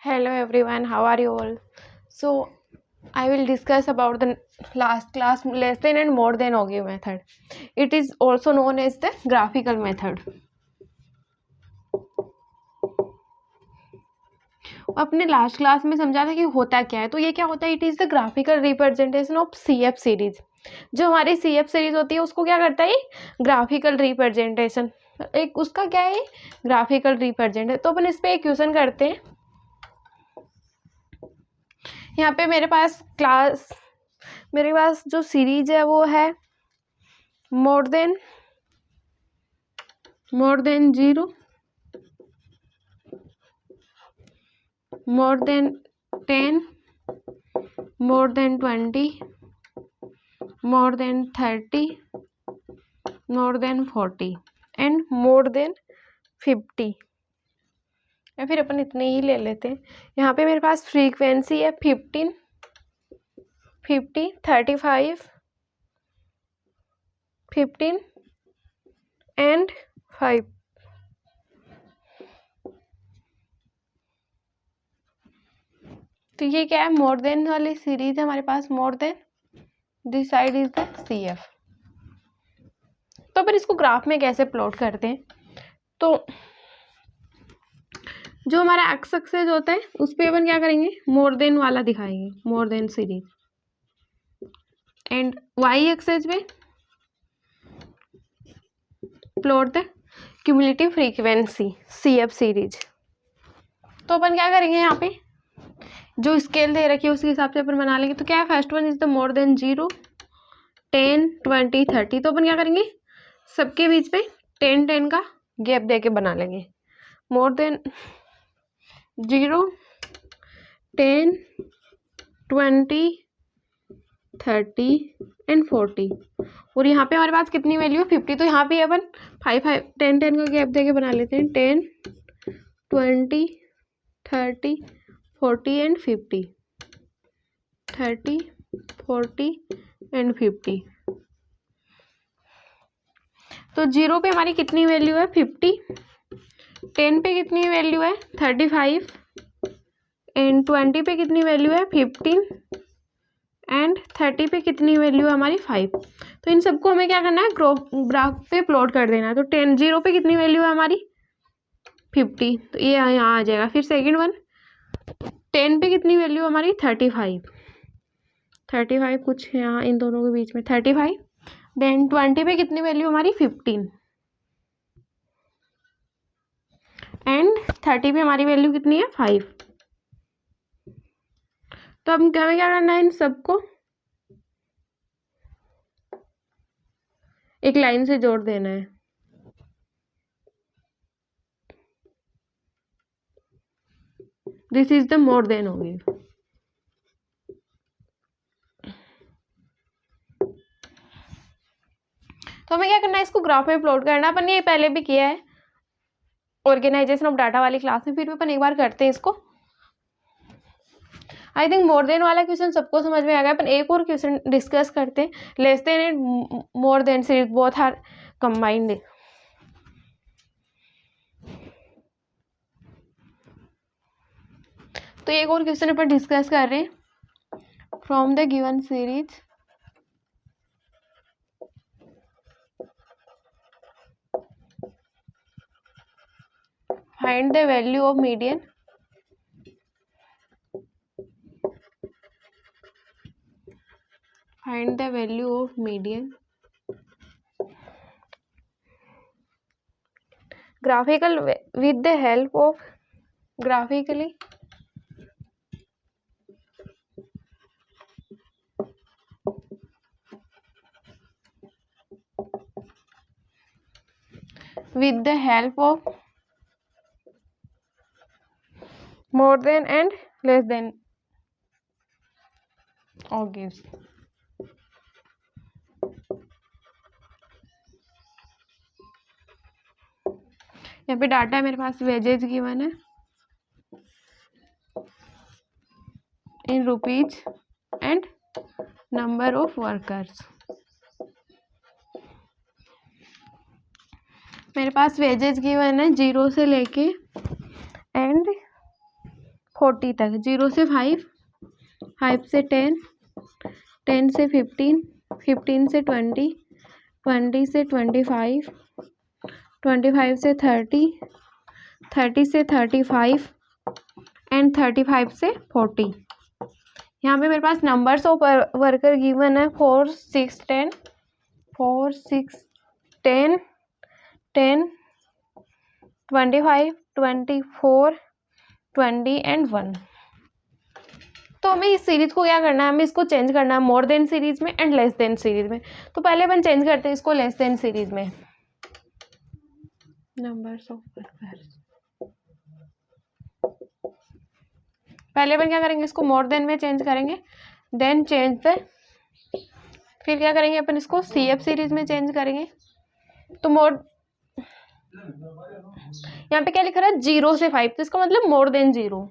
Hello everyone, how are you all? So I will discuss about the last class less than and more than augue method. It is also known as the graphical method. अपने last class में समझा था कि होता क्या है, तो ये क्या होता है, it is the graphical representation of CF series. जो हमारी CF सीरीज होती है उसको क्या करता है, ग्राफिकल रिप्रेजेंटेशन, एक उसका क्या है, ग्राफिकल रिप्रेजेंटेशन। तो अपन इस पर एक क्वेश्चन करते हैं। यहाँ पे मेरे पास जो सीरीज है वो है more than 0, more than 10, more than 20, more than 30, more than 40 and more than 50। या फिर अपन इतने ही ले लेते हैं। यहाँ पे मेरे पास फ्रीक्वेंसी है 15, 50, 35, 15 एंड 5। तो ये क्या है, मोर देन वाली सीरीज है हमारे पास, more than, this side is the CF। तो अपन इसको ग्राफ में कैसे प्लॉट करते हैं, तो जो हमारा एक्स एक्सेस होता है उस पर अपन क्या करेंगे, मोर देन वाला दिखाएंगे, more than series, and Y axis पे plot the cumulative frequency CF series. तो अपन क्या करेंगे, यहाँ पे जो स्केल दे रखी है उसके हिसाब से अपन बना लेंगे। तो क्या है, first one is the more than 0, 10, 20, 30। तो अपन क्या करेंगे, सबके बीच में 10, 10 का गैप दे के बना लेंगे। More then 0, 10, 20, 30 and 40। और यहाँ पे हमारे पास कितनी वैल्यू है, 50। तो यहाँ पे अपन 5, 10, 10 का गैप दे के बना लेते हैं। 10, 20, 30, 40 एंड 50, 30, 40 एंड 50। तो 0 पे हमारी कितनी वैल्यू है, 50। 10 पे कितनी वैल्यू है, 35 एंड 20 पे कितनी वैल्यू है, 15 एंड 30 पे कितनी वैल्यू है हमारी, 5। तो इन सबको हमें क्या करना है, ग्राफ पे प्लॉट कर देना है। तो 0 पे कितनी वैल्यू है हमारी, 50। तो ये यहाँ आ जाएगा। फिर सेकंड वन, 10 पे कितनी वैल्यू है हमारी, 35 कुछ यहाँ इन दोनों के बीच में 35। देन 20 पे कितनी वैल्यू हमारी, 15 एंड 30 पे हमारी वैल्यू कितनी है, 5। तो अब हमें क्या करना है, इन सबको एक लाइन से जोड़ देना है। This is the more than होगी। तो हमें क्या करना है, इसको ग्राफ में प्लॉट करना। अपन ये पहले भी किया है ऑर्गेनाइजेशन ऑफ डाटा वाली क्लास में, फिर भी अपन एक बार करते हैं इसको। आई थिंक मोर देन वाला क्वेश्चन सबको समझ में आ गया। अपन एक और क्वेश्चन डिस्कस करते हैं, less than and more than series both are combined. तो एक और क्वेश्चन अपन डिस्कस कर रहे हैं, from the given series find the value of median graphical with the help of graphically with the help of more than and less than or gives। यहाँ पे data है मेरे पास, वेजेज गिवन है in rupees and number of workers. मेरे पास wages given है 0 से लेके and 40 तक, 0 से 5, 5 से 10, 10 से 15, 15 से 20, 20 से 25, 25 से 30, 30 से 35 एंड 35 से 40। यहाँ पे मेरे पास नंबर्स ऑफ वर्कर गिवन है 4, 6, 10, 4, 6, 10, 10, 25, 24, 20 एंड 1। तो हमें इस सीरीज को क्या करना है, हमें इसको चेंज करना है मोर देन सीरीज में एंड लेस देन सीरीज में। तो पहले अपन चेंज करते हैं इसको लेस देन सीरीज में। नंबर्स ऑफ वर्कर्स, पहले अपन क्या करेंगे, इसको मोर देन में चेंज करेंगे, देन चेंज द, फिर क्या करेंगे अपन इसको CF सीरीज में चेंज करेंगे। तो मोर, यहाँ पे क्या लिखा रहा है 0 से 5, तो इसका मतलब मोर देन 0।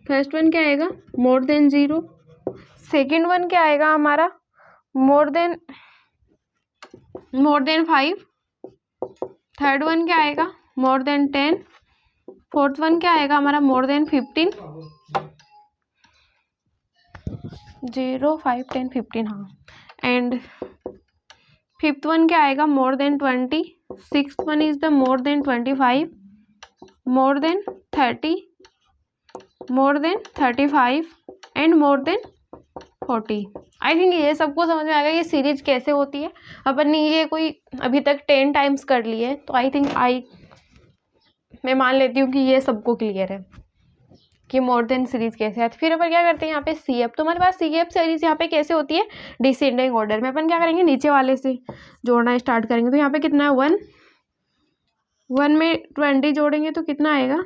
फर्स्ट वन क्या आएगा, मोर देन 0। सेकेंड वन क्या आएगा हमारा, मोर देन 5। थर्ड वन क्या आएगा, मोर देन 10। फोर्थ वन क्या आएगा हमारा, मोर देन 15। 0, 5, 10, 15, हाँ। एंड फिफ्थ वन क्या आएगा, more than 20। Sixth one is the more than 25, more than 30, more than 35 and more then 40। I think ये सबको समझ में आ गया ये सीरीज कैसे होती है। अपन ने ये कोई अभी तक 10 टाइम्स कर ली है, तो आई थिंक मैं मान लेती हूँ कि ये सबको क्लियर है कि मोर देन सीरीज कैसे आती है। फिर अपन क्या करते हैं यहाँ पे CF, तो हमारे पास CF सीरीज यहाँ पे कैसे होती है, डिसेंडिंग ऑर्डर में। अपन क्या करेंगे, नीचे वाले से जोड़ना स्टार्ट करेंगे। तो यहाँ पे कितना है 1, 1 में 20 जोड़ेंगे तो कितना आएगा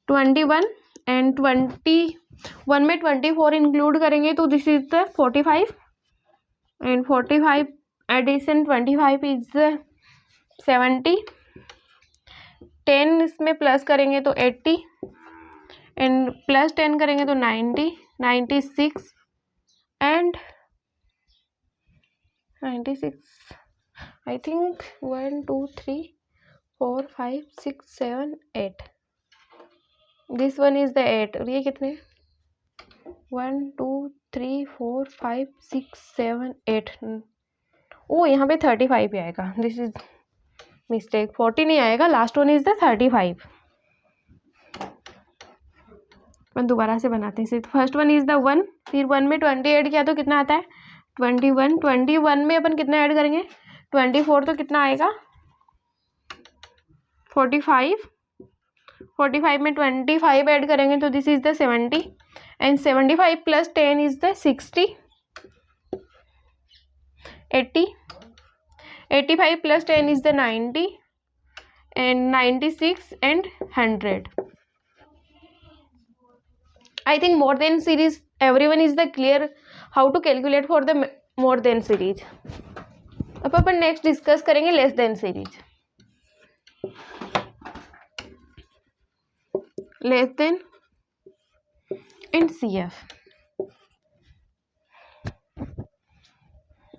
21, एंड 21 में 24 इंक्लूड करेंगे तो this is the 45, and 45 addition 25 is 70, 10 इसमें प्लस करेंगे तो 80, एंड प्लस 10 करेंगे तो 90, 96 and 96। I think 1, 2, 3, 4, 5, 6, 7, 8। This one is the 8। और ये कितने, 1, 2, 3, 4, 5, 6, 7, 8। ओ यहाँ पे 35 ही आएगा, दिस इज मिस्टेक, 40 नहीं आएगा, लास्ट वन इज द 35। अपन दोबारा से बनाते हैं। फर्स्ट वन इज द 1, फिर 1 में 20 ऐड किया तो कितना आता है 21, 21 में अपन कितना ऐड करेंगे 24, तो कितना आएगा 45, 45 में 25 ऐड करेंगे तो this is the 70, and 75 plus 10 is the 60, 80, 85 plus 10 is the 90, and 96 and 100. I think more than series everyone is the clear how to calculate for the more than series. अब अपन next discuss करेंगे less than series. Less than and CF,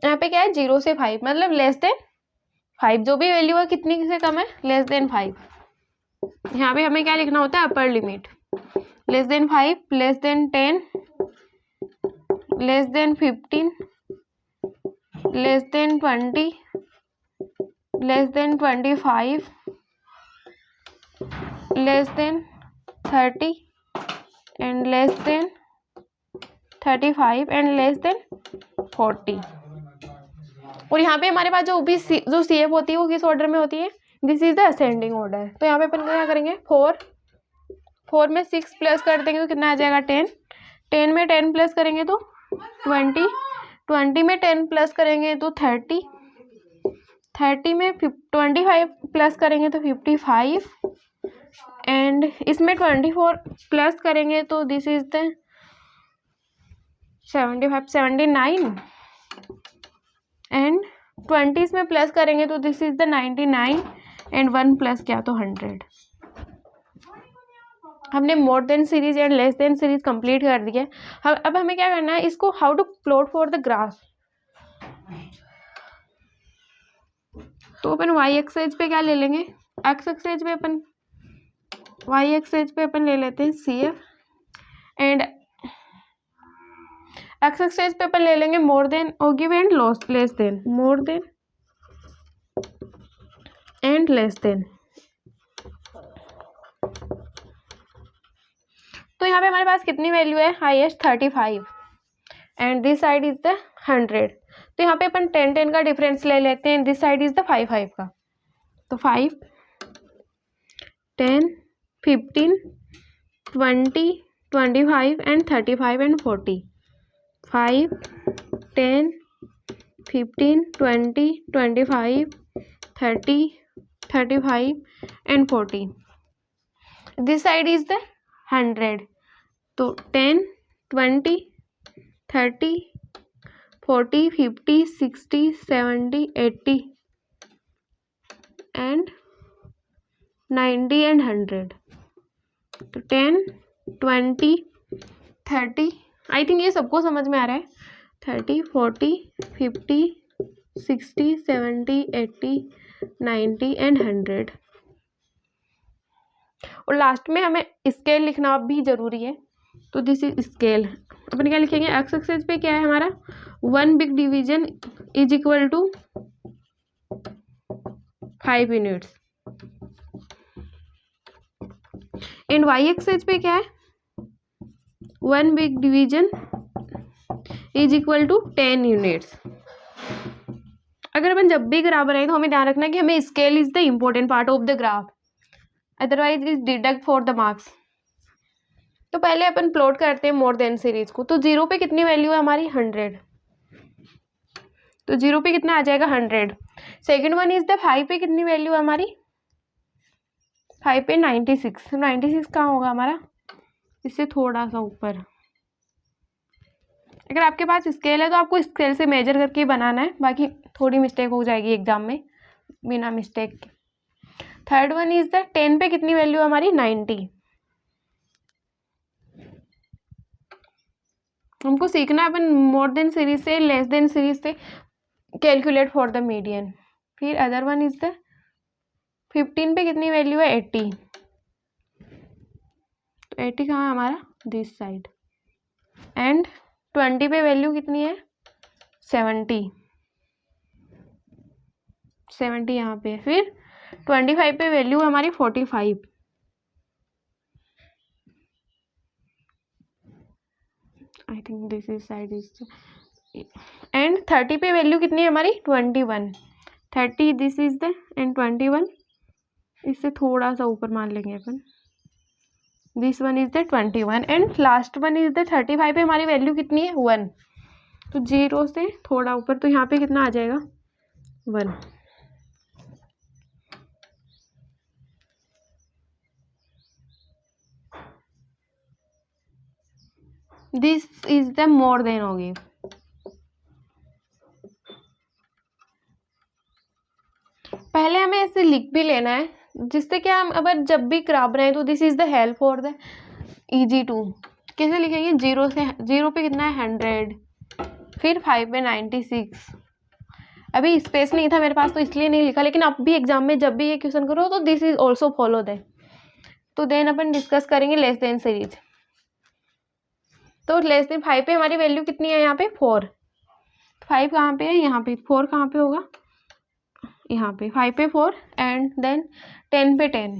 यहाँ पे क्या है 0 से 5, मतलब less than 5 जो भी वैल्यू है कितनी से कम है, लेस देन 5। यहाँ पे हमें क्या लिखना होता है, upper limit. Less than 5, less than 10, less than 15, less than 20, less than 25, less than 30 and less then 35 and less then 40। और यहाँ पे हमारे पास जो CF होती है वो किस ऑर्डर में होती है, this is the ascending order. तो यहाँ पे अपन क्या करेंगे 4 में 6 प्लस कर देंगे तो कितना आ जाएगा 10, 10 में 10 प्लस करेंगे तो 20, 20 में 10 प्लस करेंगे तो 30, 30 में 25 प्लस करेंगे तो 55, एंड इसमें 24 प्लस करेंगे तो दिस इज द 75, 79, एंड 20 में प्लस करेंगे तो this is the 99, and 1 plus क्या तो 100। हमने more than series and less than series complete कर दी है। अब हमें क्या करना है, इसको how to plot for the graph. तो अपन y एक्सेस पे क्या ले लेंगे, x एक्सेस पे अपन वाई एक्सेज पे अपन ले लेते हैं C F, and x axes पे अपन ले लेंगे मोर देन और give and less than, more than and less than. तो यहाँ पे हमारे पास कितनी वैल्यू है, highest 35 and this side is the 100। तो यहाँ पे अपन 10 का डिफरेंस ले लेते हैं, दिस साइड इज द 5 का। तो 5, 10, 15, 20, 25 and 35 and 40। 5, 10, 15, 20, 25, 30, 35 and 40। This side is the 100। तो 10, 20, 30, 40, 50, 60, 70, 80 एंड 90 एंड 100। तो 10, 20, 30, आई थिंक ये सबको समझ में आ रहा है, 30, 40, 50, 60, 70, 80, 90 एंड 100। और लास्ट में हमें स्केल लिखना भी जरूरी है। तो दिस इज स्केल। अपन क्या लिखेंगे, एक्स एक्सिस पे क्या है हमारा, 1 big division is equal to 5 units, and y axis पे क्या है, 1 big division is equal to 10 units. अगर अपन जब भी ग्राफ बनाए तो हमें ध्यान रखना है कि हमें scale is the important part of the graph, otherwise is deduct for the marks. तो पहले अपन प्लॉट करते हैं मोर देन सीरीज को। तो 0 पे कितनी वैल्यू है हमारी, 100। तो 0 पे कितना आ जाएगा, 100। सेकेंड वन इज द 5 पे कितनी वैल्यू है हमारी, 5 पे 96। 96 कहाँ होगा हमारा, इससे थोड़ा सा ऊपर। अगर आपके पास स्केल है तो आपको स्केल से मेजर करके बनाना है, बाकी थोड़ी मिस्टेक हो जाएगी एग्जाम में बिना मिस्टेक के। थर्ड वन इज द 10 पे कितनी वैल्यू हमारी, 90। हमको सीखना है अपन मोर देन सीरीज से, लेस देन सीरीज से कैलकुलेट फॉर द मीडियन। फिर अदर वन इज द 15 पे कितनी वैल्यू है, 80। तो 80 कहाँ है हमारा, दिस साइड। एंड 20 पे वैल्यू कितनी है, 70। 70 यहाँ पे। फिर 25 पे वैल्यू हमारी 45। I think this is side is. And 30 पे वैल्यू कितनी है हमारी, 21। 30 दिस इज द, एंड 21 इससे थोड़ा सा ऊपर मान लेंगे अपन, this one is the 21। And last one is the 35 पे हमारी वैल्यू कितनी है, 1। तो 0 से थोड़ा ऊपर, तो यहाँ पे कितना आ जाएगा, 1। This is the more than होगी। पहले हमें ऐसे लिख भी लेना है जिससे कि हम अगर जब भी ग्राफ बनाए तो this is the help for the easy to. कैसे लिखेंगे, 0 से, 0 पे कितना है, 100। फिर 5 पे 96। अभी स्पेस नहीं था मेरे पास तो इसलिए नहीं लिखा, लेकिन अब भी एग्जाम में जब भी ये क्वेश्चन करो तो दिस इज ऑल्सो फॉलो दे। तो देन अपन डिस्कस करेंगे लेस देन सीरीज। तो लेस देन 5 पे हमारी वैल्यू कितनी है यहाँ पे, 4। 5 कहाँ पे है, यहाँ पे। 4 कहाँ पे होगा, यहाँ पे। 5 पे 4 एंड देन 10 पे 10,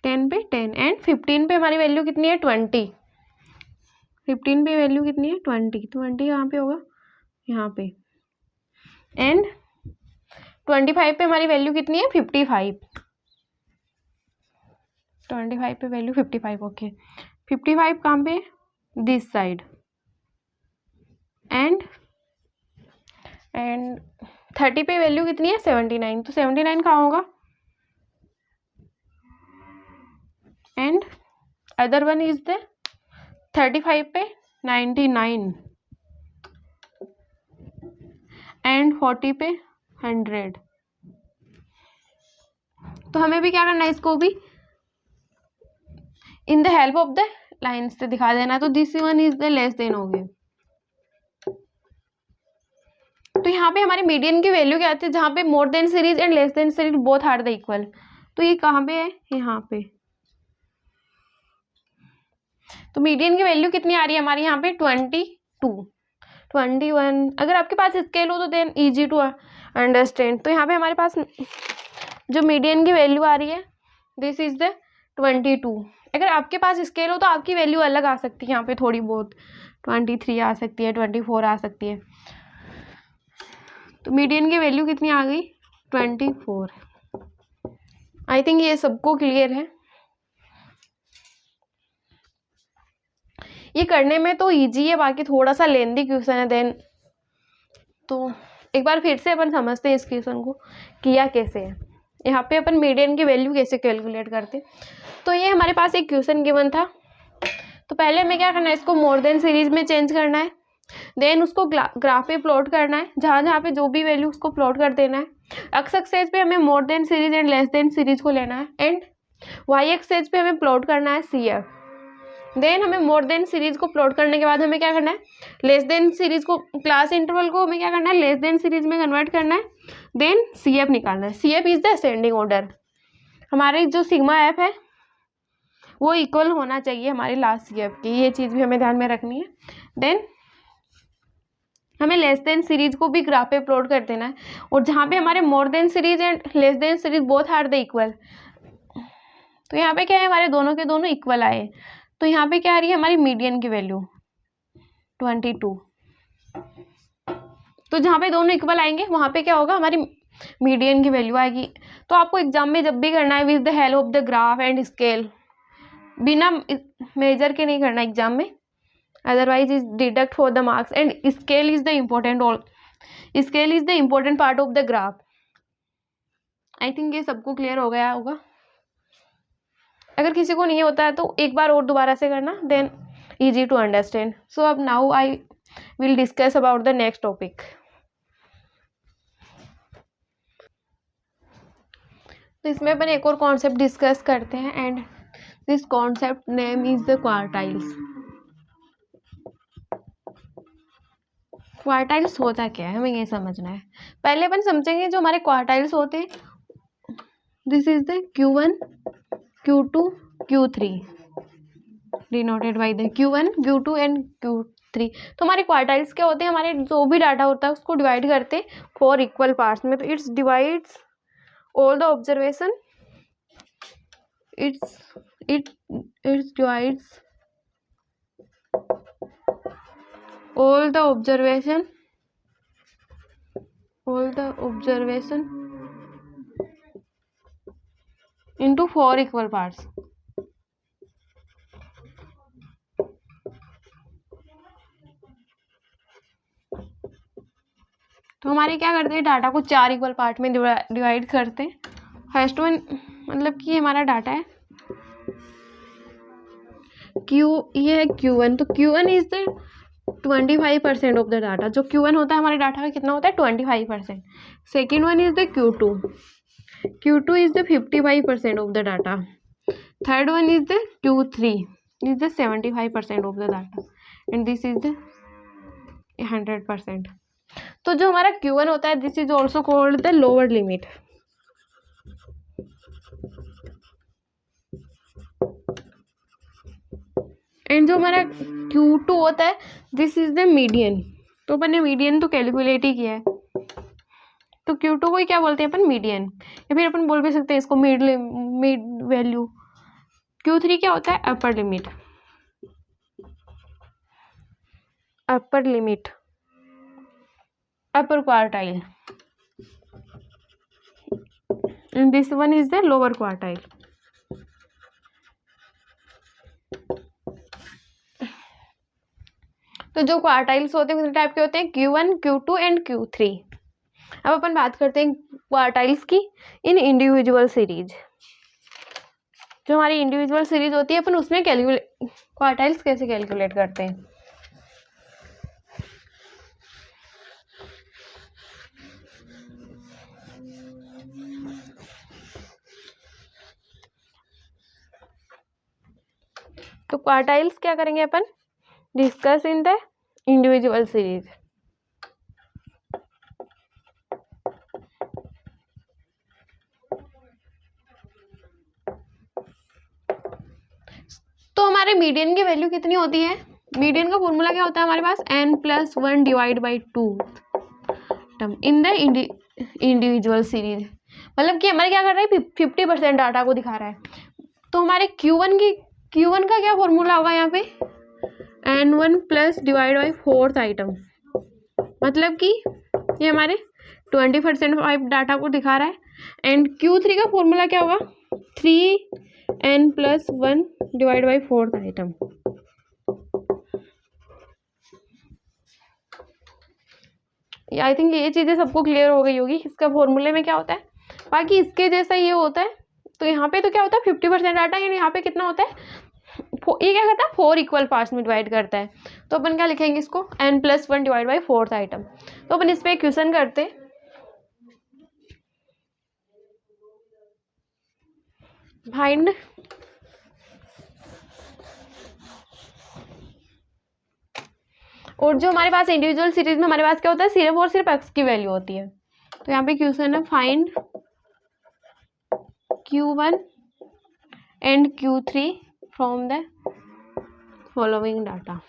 10 पे 10 एंड 15 पे हमारी वैल्यू कितनी है, 20। 15 पे वैल्यू कितनी है, 20। 20 कहाँ पे होगा, यहाँ पे। एंड 25 पे हमारी वैल्यू कितनी है, 55। 25 पे वैल्यू 55, ओके। 55 कहाँ पे, दिस साइड। एंड 30 पे वैल्यू कितनी है, 79। तो 79 कहाँ होगा। And other one is the 35 पे 99 एंड 40 पे 100। तो हमें भी क्या करना है, इसको भी in the help of the lines से दिखा देना। तो this one is the less than होगी। तो यहाँ पे हमारी मीडियन की वैल्यू क्या आती है, जहाँ पे more than series and less than series both are the equal. तो ये कहाँ पे है, यहाँ पे। तो मीडियन की वैल्यू कितनी आ रही है हमारी यहाँ पे 22, 21। अगर आपके पास स्केल हो तो देन इजी टू अंडरस्टैंड। तो यहाँ पे हमारे पास जो मीडियन की वैल्यू आ रही है दिस इज द 22। अगर आपके पास स्केल हो तो आपकी वैल्यू अलग आ सकती है, यहाँ पे थोड़ी बहुत 23 आ सकती है, 24 आ सकती है। तो मीडियन की वैल्यू कितनी आ गई 24। आई थिंक ये सबको क्लियर है। ये करने में तो इजी है, बाकी थोड़ा सा लेंदी क्वेश्चन है देन। तो एक बार फिर से अपन समझते हैं इस क्वेश्चन को किया कैसे है। यहाँ पे अपन मीडियन की वैल्यू कैसे कैलकुलेट करते। तो ये हमारे पास एक क्वेश्चन गिवन था, तो पहले हमें क्या करना है, इसको मोर देन सीरीज में चेंज करना है, देन उसको ग्राफ पे प्लॉट करना है, जहाँ जहाँ पे जो भी वैल्यू उसको प्लॉट कर देना है। एक्स एक्सेस पे हमें more than series and less than series को लेना है, एंड वाई एक्सेस पे हमें प्लॉट करना है सी एफ। देन हमें मोर देन सीरीज को प्लॉट करने के बाद हमें क्या करना है, लेस देन सीरीज को, क्लास इंटरवल को हमें क्या करना है, लेस देन सीरीज में कन्वर्ट करना है, देन सी एफ निकालना है। C F is the ascending order. हमारे जो सिग्मा एफ है वो इक्वल होना चाहिए हमारे लास्ट सी एफ की, ये चीज़ भी हमें ध्यान में रखनी है। देन हमें लेस देन सीरीज को भी ग्राफ पे प्लॉट कर देना है, और जहाँ पे हमारे more than series and less than series both are the equal, तो यहाँ पे क्या है, हमारे दोनों के दोनों इक्वल आए। तो यहाँ पे क्या आ रही है हमारी मीडियन की वैल्यू 22। तो जहाँ पे दोनों इक्वल आएंगे वहाँ पे क्या होगा, हमारी मीडियन की वैल्यू आएगी। तो आपको एग्जाम में जब भी करना है with the help of the graph and scale, बिना मेजर के नहीं करना एग्जाम में, otherwise is deduct for the marks. And scale is the important, scale is the important part of the graph. I think ये सबको clear हो गया होगा। अगर किसी को नहीं होता है तो एक बार और दोबारा से करना, देन इजी टू अंडरस्टैंड। सो अब now I will discuss about the next topic. तो इसमें अपन एक और कॉन्सेप्ट डिस्कस करते हैं, and this concept name is the quartiles. Quartiles होता क्या है हमें ये समझना है। पहले अपन समझेंगे जो हमारे क्वार्टाइल्स होते हैं, this is the Q1, Q2, Q3 denoted by the Q1, Q2 and Q3। तो हमारे क्वार्टाइल्स क्या होते हैं, हमारे जो भी डाटा होता है उसको डिवाइड करते हैं 4 इक्वल पार्ट्स में। तो it's divides all the observation, it divides all the observation into 4 equal parts। तो हमारे क्या करते हैं, डाटा को 4 इक्वल पार्ट में डिवाइड करते हैं। फर्स्ट वन मतलब कि हमारा डाटा है ये है Q1। तो Q1 is the 25% of the data. जो Q1 होता है हमारे डाटा का कितना होता है 25%। Second one is the Q2 is the 55% of the data. Third one is the Q3 is the 75% of the data, and this is the 100%। तो जो हमारा Q1 होता है this is also called the lower limit. And जो हमारा Q2 होता है this is the median. तो अपन ने मीडियन तो कैलकुलेट ही किया है, तो Q2 को ही क्या बोलते हैं अपन, मीडियन, या फिर अपन बोल भी सकते हैं इसको मिड वैल्यू। Q3 क्या होता है, upper limit, upper quartile, and this one is the lower quartile। तो जो क्वार्टाइल्स होते हैं कितने टाइप के होते हैं, Q1, Q2 एंड Q3। अब अपन बात करते हैं क्वार्टाइल्स की इन इंडिविजुअल सीरीज। जो हमारी इंडिविजुअल सीरीज होती है अपन उसमें क्वार्टाइल्स कैसे कैलकुलेट करते हैं। तो क्वार्टाइल्स क्या करेंगे अपन, discuss in the individual series. हमारे मीडियन की वैल्यू कितनी होती है? मीडियन का फॉर्मूला क्या होता है हमारे पास? n+1 divide by 2 term in the individual series. मतलब कि हमारे क्या कर रहा है, 50% डाटा को दिखा रहा है। तो हमारे Q1 का क्या फॉर्मूला होगा यहाँ पे? n1 plus divide by 4th item. मतलब कि ये हमारे 20% डाटा को दिखा रहा है। एंड Q3 का फॉर्मूला क्या होगा? 3n+1 divide by 4th item. I think ये चीज़ें सबको क्लियर हो गई होगी इसका फॉर्मूले में क्या होता है। बाकी इसके जैसा ये होता है। तो यहाँ पे तो क्या होता है 50% डाटा, यानी यहाँ पे कितना होता है, ये क्या करता है 4 इक्वल पार्ट्स में डिवाइड करता है। तो अपन क्या लिखेंगे इसको? n+1 divide by 4th item. तो अपन इस पर क्वेश्चन करते हैं। फाइंड और जो हमारे पास इंडिविजुअल सीरीज में हमारे पास क्या होता है, सिर्फ और सिर्फ x की वैल्यू होती है। तो यहाँ पे क्वेश्चन है find Q1 and Q3 from the following data.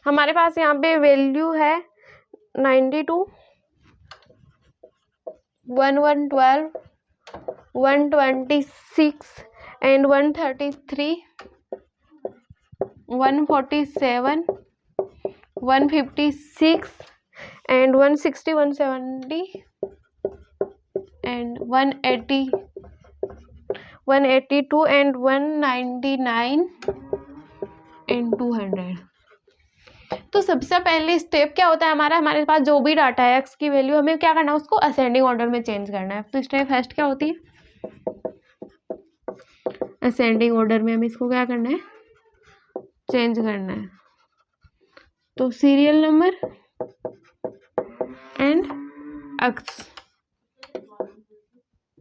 हमारे पास यहाँ पे वैल्यू है 92, 1112, 126 and 133, 147, 156 and 160, 170 and 180, 182 and 199 and 200। तो सबसे पहले स्टेप क्या होता है हमारा, हमारे पास जो भी डाटा है x की वैल्यू, हमें क्या करना है, उसको असेंडिंग ऑर्डर में चेंज करना है। तो स्टेप फर्स्ट क्या होती है, असेंडिंग ऑर्डर में हमें इसको क्या करना है, चेंज करना है। तो सीरियल नंबर एंड x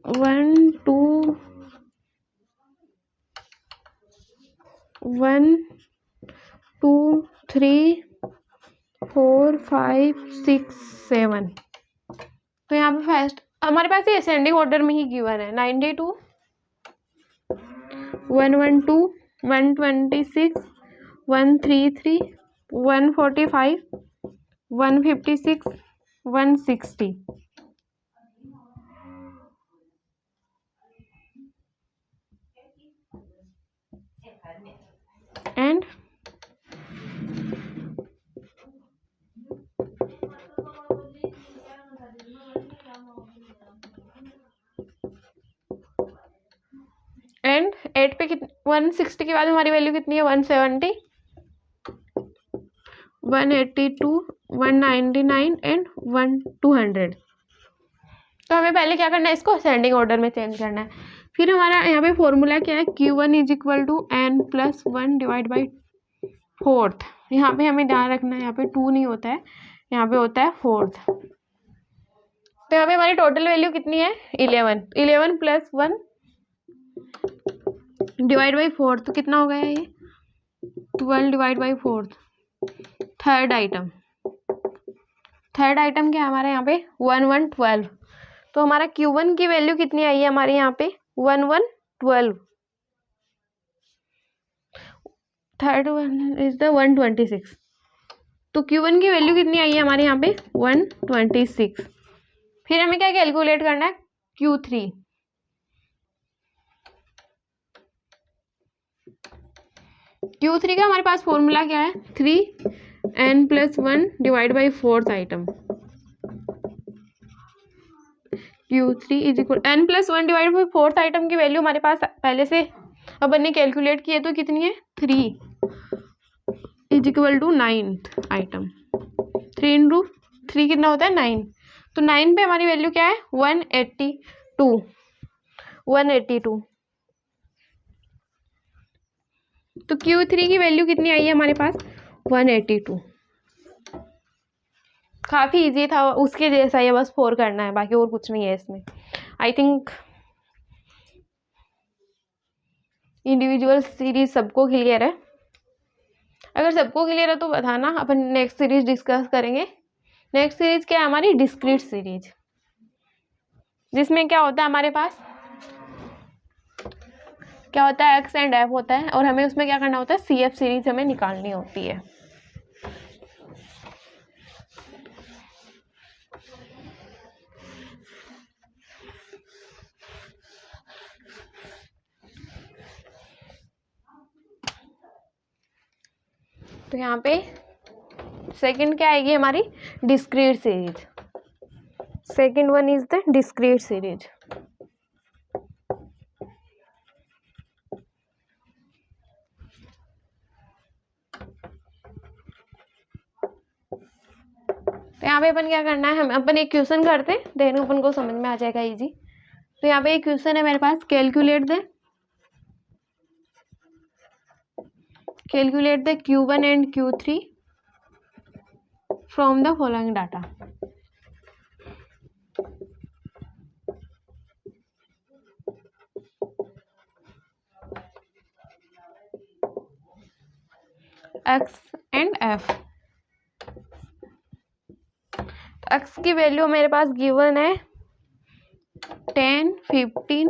1 2 1 2 3 4 5 6 7। तो यहाँ पे फर्स्ट हमारे पास ये असेंडिंग ऑर्डर में ही गिवन है 92, 112, 126, 133, 145, 156, 160 एंड एंड 8 पे 160 के बाद हमारी वैल्यू कितनी है, 170, 182, 199 एंड 200। तो हमें पहले क्या करना है, इसको असेंडिंग ऑर्डर में चेंज करना है। फिर हमारा यहाँ पे फॉर्मूला क्या है, Q1 is equal to n+1 divide by 4th। यहाँ पे हमें ध्यान रखना है, यहाँ पे 2 नहीं होता है, यहाँ पे होता है 4th। तो यहाँ पे हमारी टोटल वैल्यू कितनी है, 11 प्लस 1 डिवाइड बाई 4th। तो कितना हो गया ये, 12 divide by 4th। Third item क्या है हमारे यहाँ पे 1112। तो हमारा Q1 की वैल्यू कितनी आई है हमारे यहाँ पे 1112। Third one is the 126। तो Q1 की वैल्यू कितनी आई है हमारे यहाँ पे 126। फिर हमें क्या कैलकुलेट करना है, Q3। Q3 का हमारे पास फॉर्मूला क्या है, 3n+1 divide by 4th item. Q3 is equal n+1 divide by 4th item की वैल्यू हमारे पास पहले से अपन ने कैलकुलेट की है, तो कितनी है 3 is equal to 9th item. 3 into 3 कितना होता है 9। तो 9 पे हमारी वैल्यू क्या है 182। तो Q3 की वैल्यू कितनी आई है हमारे पास 182। काफ़ी इजी था, उसके जैसा ही है, बस 4 करना है, बाकी और कुछ नहीं है इसमें। आई थिंक इंडिविजुअल सीरीज सबको क्लियर है। अगर सबको क्लियर है तो बताना, अपन नेक्स्ट सीरीज डिस्कस करेंगे नेक्स्ट सीरीज क्या है हमारी, डिस्क्रीट सीरीज, जिसमें क्या होता है हमारे पास, क्या होता है, एक्स एंड एफ होता है, और हमें उसमें क्या करना होता है, सी एफ सीरीज हमें निकालनी होती है। तो यहाँ पे सेकंड क्या आएगी हमारी, discrete series. Second one is the discrete series. तो यहाँ पे अपन क्या करना है, हम अपन एक क्वेश्चन करते हैं, देन अपन को समझ में आ जाएगा इजी। तो यहाँ पे एक क्वेश्चन है मेरे पास, calculate the Q1 and Q3 from the following data। X and F। X की वैल्यू मेरे पास गिवन है 10, 15,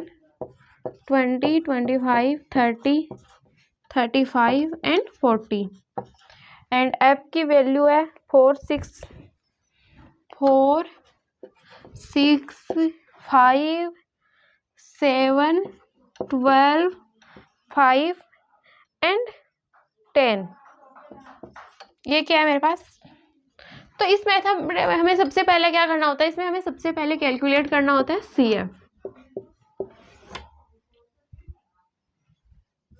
20, 25, 30, 35 एंड 40। एंड F की वैल्यू है 4, 6, 5, 7, 12, 5 एंड 10। ये क्या है मेरे पास। तो इस मेथड में हमें सबसे पहले क्या करना होता है, इसमें हमें सबसे पहले कैलकुलेट करना होता है CF।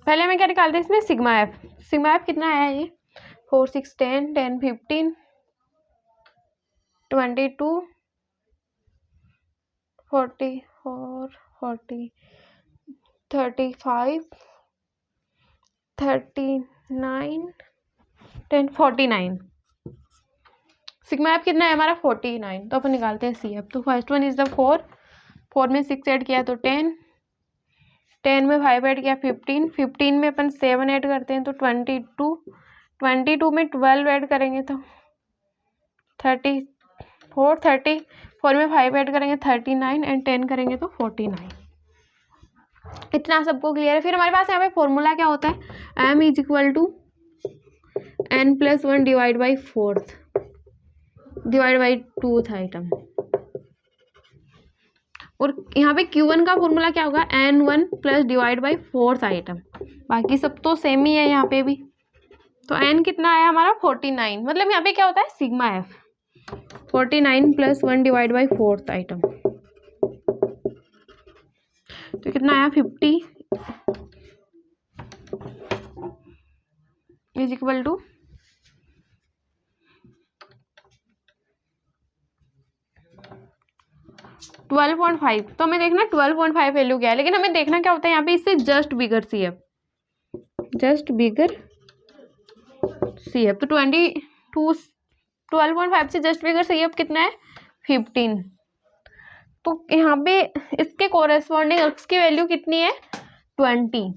पहले हमें क्या निकालते हैं इसमें, सिग्मा एफ। सिग्मा एफ कितना आया ये, 4, 6, 10, 10, 15, 22, 44, 40, 35, 39, 10, 49। सिग्मा एफ कितना है हमारा, 49। तो अपन निकालते हैं CF। तो फर्स्ट वन इज द 4 में 6 ऐड किया तो 10 में 5 ऐड किया 15 में अपन 7 ऐड करते हैं तो 22 में 12 ऐड करेंगे तो 34 में 5 ऐड करेंगे 39 एंड 10 करेंगे तो 49। इतना सबको क्लियर है। फिर हमारे पास यहाँ पे फॉर्मूला क्या होता है, m is equal to n+1 divide by 4th divide by 2th item. और यहाँ पे Q1 का फॉर्मूला क्या होगा, n1 plus divide by 4th item. बाकी सब तो सेम ही है यहाँ पे भी। तो n कितना आया हमारा 49, मतलब यहाँ पे क्या होता है sigma F 49 plus 1 divide by 4th item. तो कितना आया 50 इज इक्वल टू 12.5। तो हमें देखना 12.5 वैल्यू क्या है, लेकिन हमें देखना क्या होता है यहाँ पे, इससे जस्ट बिगर CF, जस्ट बिगर CF। तो 12.5 से जस्ट बिगर CF कितना है 15। तो यहाँ पे इसके कोरेस्पॉन्डिंग x की वैल्यू कितनी है 20।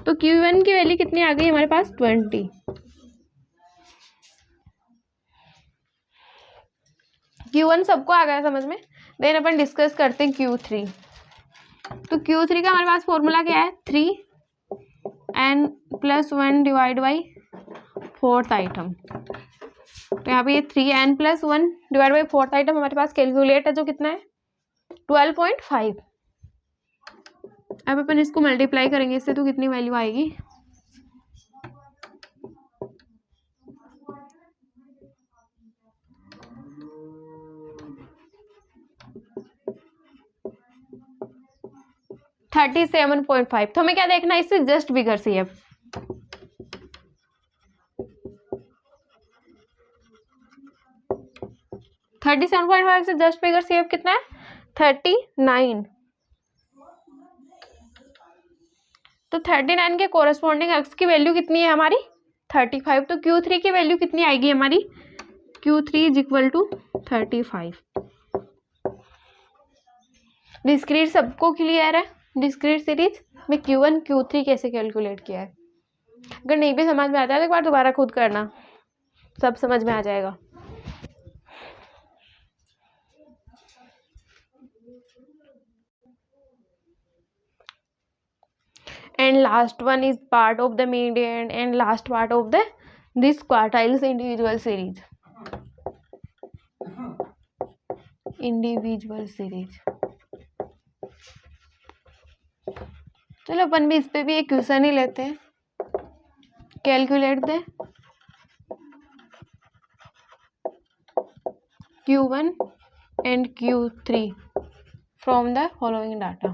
तो Q1 की वैल्यू कितनी आ गई हमारे पास 20। Q1 सबको आ गया समझ में। देन अपन डिस्कस करते हैं Q3। तो Q3 का हमारे पास फॉर्मूला क्या है, 3n+1 divide by 4th item. तो यहाँ पे ये 3n+1 divide by 4th item हमारे पास कैलकुलेट है, जो कितना है 12.5। अब अपन इसको मल्टीप्लाई करेंगे इससे, तो कितनी वैल्यू आएगी, $37.5। तो हमें क्या देखना है, इससे जस्ट बिगर CF। $37.5 से जस्ट बिगर CF कितना है 39। तो 39 के कोरेस्पॉन्डिंग x की वैल्यू कितनी है हमारी 35। तो Q3 की वैल्यू कितनी आएगी हमारी, Q3 is equal to 35। Discrete सबको क्लियर है। डिस्क्रीट सीरीज में Q1 Q3 कैसे कैलकुलेट किया है। अगर नहीं भी समझ में आता है तो एक बार दोबारा खुद करना, सब समझ में आ जाएगा। and last one is part of the median and last part of the this quartiles individual series. चलो अपन भी इस पे भी एक क्वेश्चन ही लेते हैं. Calculate the Q1 and Q3 from the following data.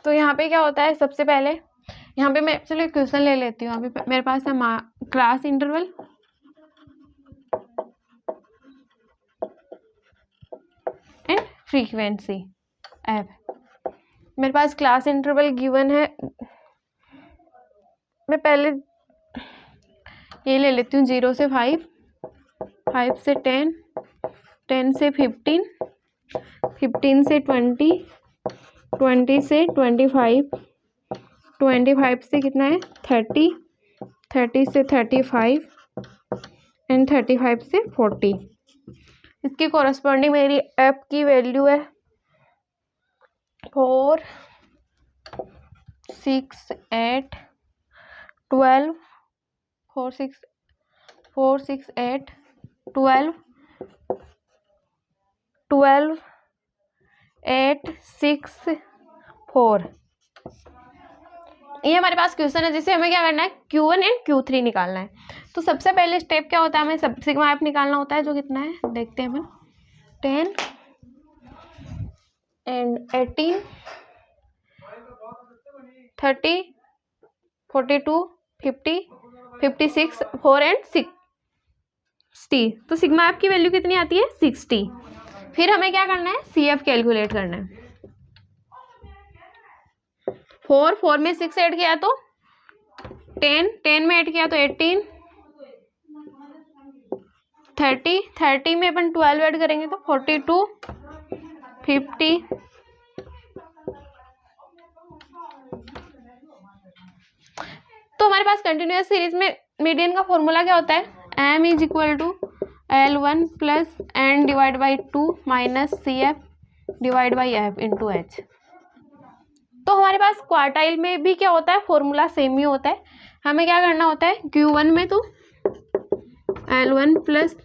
तो यहाँ पे क्या होता है, सबसे पहले यहाँ पे मैं चलो क्वेश्चन ले लेती हूँ. अभी मेरे पास है class interval and frequency F. मेरे पास क्लास इंटरवल गिवन है. मैं पहले ये ले लेती हूँ 0 से 5, 5 से 10, 10 से 15, 15 से 20, 20 से 25, 25 से कितना है 30, 30 से 35 एंड 35 से 40. इसकी कॉरस्पॉन्डिंग मेरी एप की वैल्यू है 4, 6, 8, 12, 4, 6, 8, 12, 8, 6, 4. ये हमारे पास क्वेश्चन है जिसे हमें क्या करना है, Q1 एंड Q3 निकालना है. तो सबसे पहले स्टेप क्या होता है, हमें सब सिग्मा एफ निकालना होता है, जो कितना है देखते हैं अपन. 10 एंड 18, 30, 42, 50, 56, 4 एंड 60. तो सिग्मा एफ की वैल्यू कितनी आती है 60. फिर हमें क्या करना है, सी एफ कैलकुलेट करना है. 4 में 6 ऐड किया तो 10 में ऐड किया तो 18, 30 में अपन 12 ऐड करेंगे तो 42, 50, तो हमारे पास कंटिन्यूअस सीरीज में मीडियन का फॉर्मूला क्या होता है, m is equal to L1 plus n divide by 2 minus CF divide by F into H. तो हमारे पास क्वार्टाइल में भी क्या होता है, फॉर्मूला सेम ही होता है. हमें क्या करना होता है, Q1 में तो L1 plus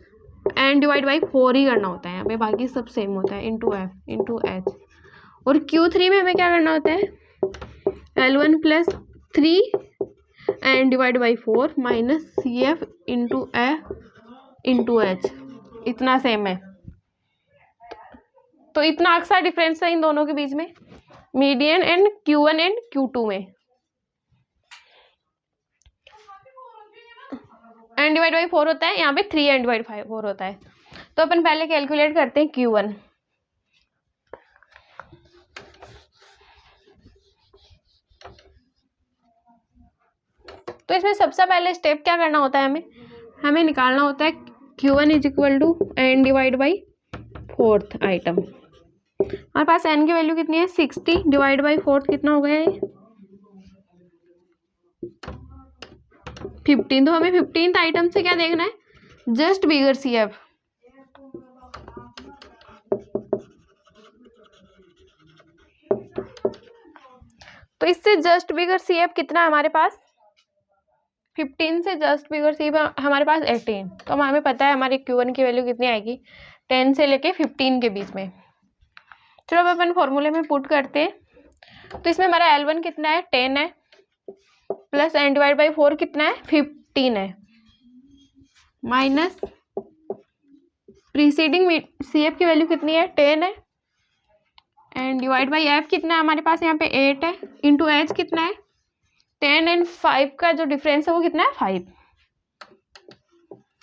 n divide by 4 ही करना होता है, यहाँ पे बाकी सब सेम होता है, इंटू F इंटू H. और Q3 में हमें क्या करना होता है, L1 plus 3 n divide by 4 minus CF into F into H. इतना सेम है. तो इतना अक्सर डिफरेंस है इन दोनों के बीच में, median and Q1 and Q2 में. n डिवाइड बाई 4 होता है, यहाँ पे 3n डिवाइड 4 होता है. तो अपन पहले कैलकुलेट करते हैं Q1. तो इसमें सबसे पहले स्टेप क्या करना होता है, हमें निकालना होता है Q1 is equal to n divide by 4th item. हमारे पास n की वैल्यू कितनी है 60 डिवाइड बाई 4th कितना हो गया है 15. तो हमें 15th आइटम से क्या देखना है, जस्ट बिगर CF. तो इससे जस्ट बिगर CF कितना है हमारे पास, 15 से जस्ट बिगर CF हमारे पास 18. तो हमें पता है हमारी Q1 की वैल्यू कितनी आएगी, 10 से लेके 15 के बीच में. चलो अब अपन फॉर्मूले में पुट करते हैं. तो इसमें हमारा L1 कितना है 10 है, प्लस n डिवाइड बाई 4 कितना है 15 है, माइनस प्रीसीडिंग CF की वैल्यू कितनी है 10 है, एंड डिवाइड बाई F कितना है हमारे पास यहाँ पे 8 है, इंटू H कितना है 10 एंड 5 का जो डिफरेंस है वो कितना है 5.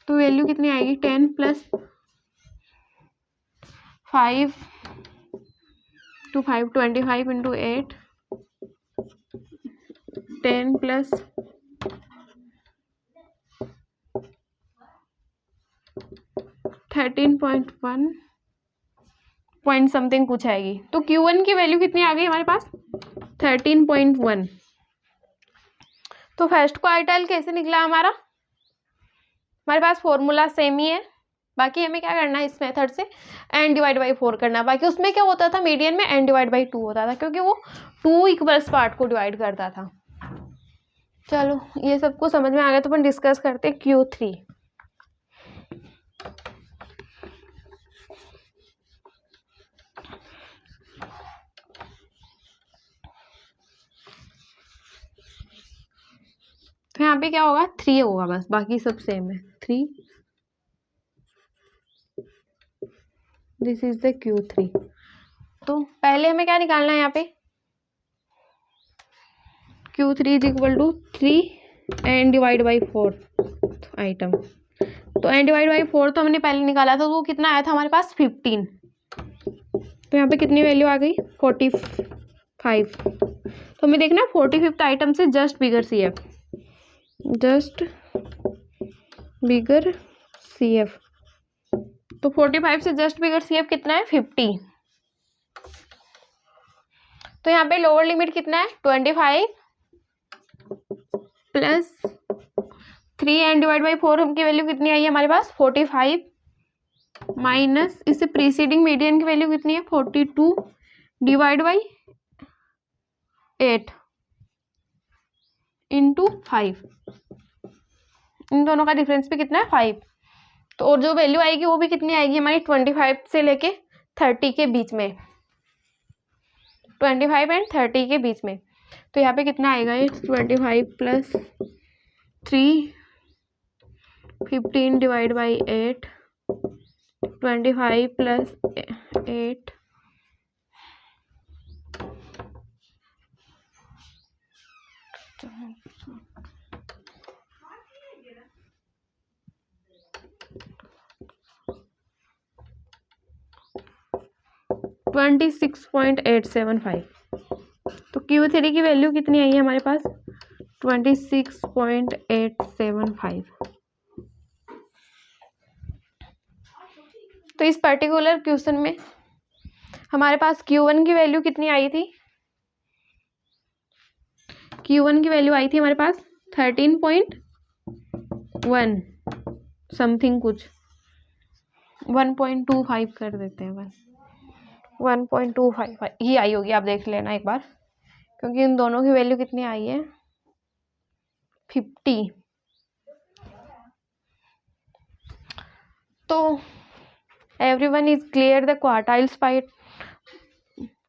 तो वैल्यू कितनी आएगी 10 plus 5 to 5 25 into 8, 10 plus 13.1 point something कुछ आएगी. तो Q1 की वैल्यू कितनी आ गई हमारे पास 13.1. तो फर्स्ट क्वार्टाइल कैसे निकला हमारा, हमारे पास फॉर्मूला सेम ही है, बाकी हमें क्या करना है इस मेथड से n डिवाइड बाई 4 करना है। बाकी उसमें क्या होता था, मीडियन में n डिवाइड बाई 2 होता था, क्योंकि वो 2 इक्वल्स पार्ट को डिवाइड करता था। चलो ये सबको समझ में आ गया, तो अपन डिस्कस करते हैं Q3। तो यहाँ पे क्या होगा, 3 होगा बस, बाकी सब सेम है। 3, दिस इज द Q3। तो पहले हमें क्या निकालना है यहाँ पे, Q3 is equal to 3 n divide by 4 item. तो n डिवाइड बाई 4 तो हमने पहले निकाला था, तो वो कितना आया था हमारे पास 15। तो यहाँ पे कितनी वैल्यू आ गई, 45। तो हमें देखना है 45th आइटम से जस्ट बिगर CF, जस्ट बिगर CF। तो 45 से जस्ट बिगर CF कितना है, 50। तो यहाँ पे लोअर लिमिट कितना है, 25 प्लस 3n डिवाइड बाई 4 की वैल्यू कितनी आई है हमारे पास, 45 माइनस इससे प्रीसीडिंग मीडियन की वैल्यू कितनी है, 42 डिवाइड बाई 8 इंटू 5। इन दोनों का डिफरेंस भी कितना है, 5। तो और जो वैल्यू आएगी वो भी कितनी आएगी हमारी, 25 से लेके 30 के बीच में, 25 एंड 30 के बीच में। तो यहाँ पे कितना आएगा, ये 25 प्लस 3 15 डिवाइड बाई 8, 25 प्लस 8 26.875। तो Q3 की वैल्यू कितनी आई है हमारे पास, 26.875। तो इस पर्टिकुलर क्वेश्चन में हमारे पास Q1 की वैल्यू कितनी आई थी, Q1 की वैल्यू आई थी हमारे पास 13.1 समथिंग कुछ, 1.25 कर देते हैं बस, 1.25 ही आई होगी, आप देख लेना एक बार, क्योंकि इन दोनों की वैल्यू कितनी आई है, 50। तो everyone is clear the quartiles part,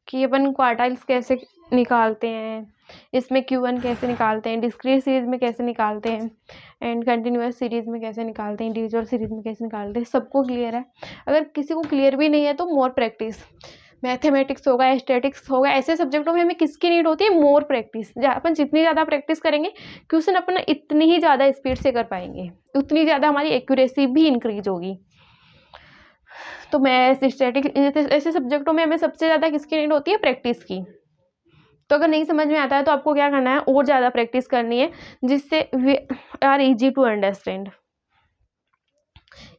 कि अपन क्वार्टाइल्स कैसे निकालते हैं, इसमें Q1 कैसे निकालते हैं, डिस्क्रीट सीरीज में कैसे निकालते हैं, एंड कंटिन्यूअस सीरीज में कैसे निकालते हैं, इंडिविजुअल सीरीज में कैसे निकालते हैं, सबको क्लियर है। अगर किसी को क्लियर भी नहीं है तो मोर प्रैक्टिस, मैथमेटिक्स होगा, एस्थेटिक्स होगा, ऐसे सब्जेक्टों में हमें किसकी नीड होती है, मोर प्रैक्टिस। अपन जितनी ज़्यादा प्रैक्टिस करेंगे क्वेश्चन अपन इतनी ही ज़्यादा स्पीड से कर पाएंगे, उतनी ज़्यादा हमारी एक्यूरेसी भी इंक्रीज होगी। तो मैथ्स, स्टैटिक, ऐसे सब्जेक्टों में हमें सबसे ज़्यादा किसकी नीड होती है, प्रैक्टिस की। तो अगर नहीं समझ में आता है तो आपको क्या करना है, और ज़्यादा प्रैक्टिस करनी है, जिससे we are easy to understand.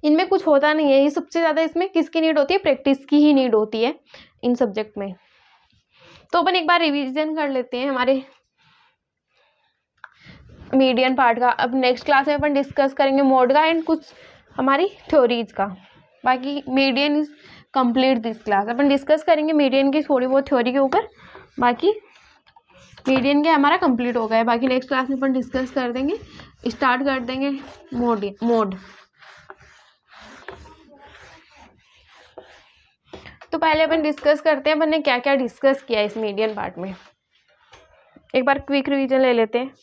इनमें कुछ होता नहीं है, ये सबसे ज़्यादा इसमें किसकी नीड होती है, प्रैक्टिस की ही नीड होती है इन सब्जेक्ट में। तो अपन एक बार रिवीजन कर लेते हैं हमारे मीडियन पार्ट का। अब नेक्स्ट क्लास में अपन डिस्कस करेंगे मोड का एंड कुछ हमारी थ्योरीज का। बाकी median is complete this class. Upon discuss करेंगे मीडियन की थोड़ी बहुत थ्योरी के ऊपर, बाकी मीडियन के हमारा कंप्लीट हो गया है। बाकी नेक्स्ट क्लास में अपन डिस्कस कर देंगे, स्टार्ट कर देंगे मोड। तो पहले अपन डिस्कस करते हैं अपन ने क्या क्या डिस्कस किया इस मीडियन पार्ट में। एक बार क्विक रिवीजन ले लेते हैं।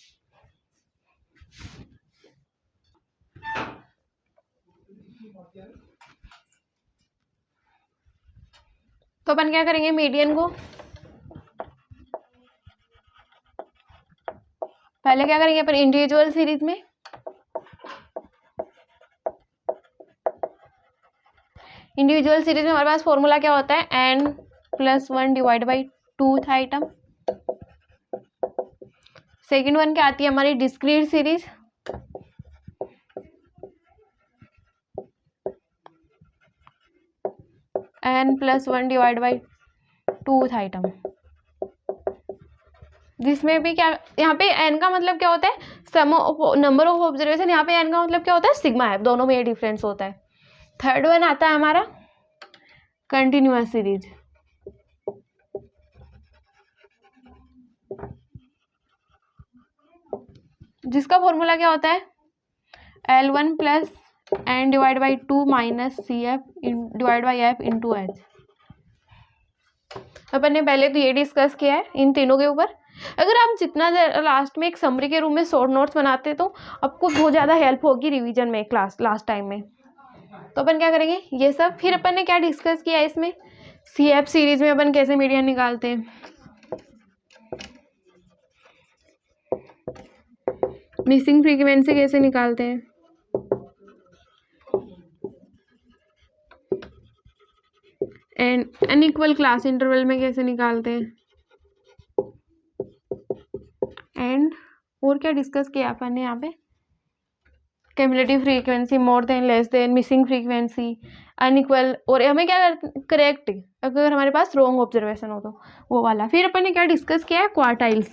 तो अपन क्या करेंगे, मीडियन को पहले क्या करेंगे अपन, इंडिविजुअल सीरीज में हमारे पास फॉर्मूला क्या होता है, n+1 divide by 2th item. Second one क्या आती है हमारी, discrete series, n+1 divide by 2th item. जिसमें भी क्या, यहाँ पे एन का मतलब क्या होता है, सम नंबर ऑफ ऑब्जर्वेशन, यहाँ पे एन का मतलब क्या होता है, सिग्मा एफ, दोनों में ये डिफरेंस होता है। थर्ड वन आता है हमारा कंटिन्यूअस सीरीज, जिसका फॉर्मूला क्या होता है, L1 plus N divide by 2 minus C F divide by F into H. अपन ने पहले तो ये डिस्कस किया है इन तीनों के ऊपर। अगर आप जितना लास्ट में एक समरी के रूप में शॉर्ट नोट्स बनाते तो आपको बहुत ज़्यादा हेल्प होगी रिवीजन में क्लास लास्ट टाइम में। तो अपन क्या करेंगे ये सब। फिर अपन ने क्या डिस्कस किया इसमें, सी एफ सीरीज में अपन कैसे मीडियन निकालते हैं, मिसिंग फ्रीक्वेंसी कैसे निकालते हैं, एंड अनइक्वल क्लास इंटरवल में कैसे निकालते हैं, एंड और क्या डिस्कस किया अपन ने यहाँ पे, cumulative frequency, more than, less than, missing frequency, unequal, और हमें क्या करेक्ट अगर हमारे पास रॉन्ग ऑब्जर्वेशन हो तो वो वाला। फिर अपन ने क्या डिस्कस किया है, क्वार्टाइल्स,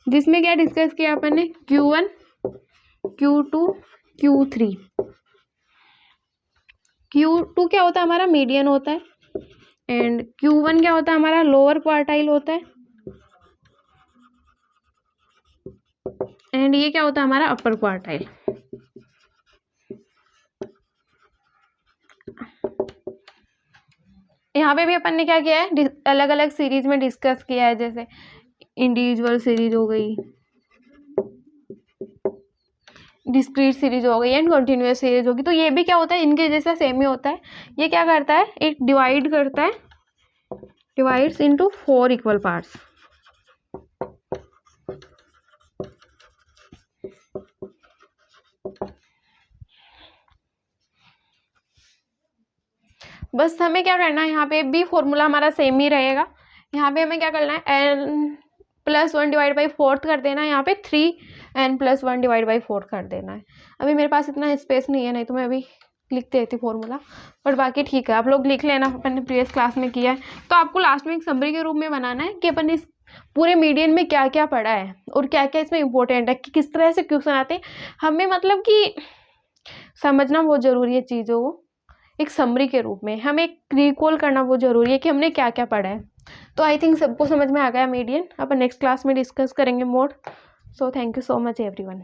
जिसमें क्या डिस्कस किया अपन ने, Q1, Q2, Q3। Q2 क्या होता है हमारा, मीडियन होता है, एंड Q1 क्या होता है हमारा, लोअर क्वार्टाइल होता है, एंड ये क्या होता है हमारा, अपर क्वार्टाइल। यहाँ पे भी अपन ने क्या किया है, अलग अलग सीरीज में डिस्कस किया है, जैसे इंडिविजुअल सीरीज हो गई, डिस्क्रीट सीरीज हो गई, एंड कंटिन्यूअस सीरीज होगी। तो ये भी क्या होता है, इनके जैसा सेम ही होता है। ये क्या करता है, एक डिवाइड करता है, डिवाइड्स इनटू 4 इक्वल पार्ट्स। बस हमें क्या करना है, यहाँ पे भी फॉर्मूला हमारा सेम ही रहेगा। यहाँ पे हमें क्या करना है, n+1 डिवाइड बाई 4 कर देना है, यहाँ पे 3n+1 डिवाइड बाई 4 कर देना है। अभी मेरे पास इतना स्पेस नहीं है, नहीं तो मैं अभी लिख देती फॉर्मूला, पर बाकी ठीक है, आप लोग लिख लेना, अपन ने प्रीवियस क्लास में किया है। तो आपको लास्ट में एक समरी के रूप में बनाना है कि अपन इस पूरे मीडियन में क्या क्या पढ़ा है और क्या क्या इसमें इंपॉर्टेंट है, कि किस तरह से क्वेश्चन आते हैं। हमें मतलब कि समझना बहुत ज़रूरी है चीज़ों को, एक समरी के रूप में हमें रिकॉल करना बहुत ज़रूरी है कि हमने क्या क्या पढ़ा है। तो आई थिंक सबको समझ में आ गया मीडियन। अपन नेक्स्ट क्लास में डिस्कस करेंगे mode. So thank you so much everyone.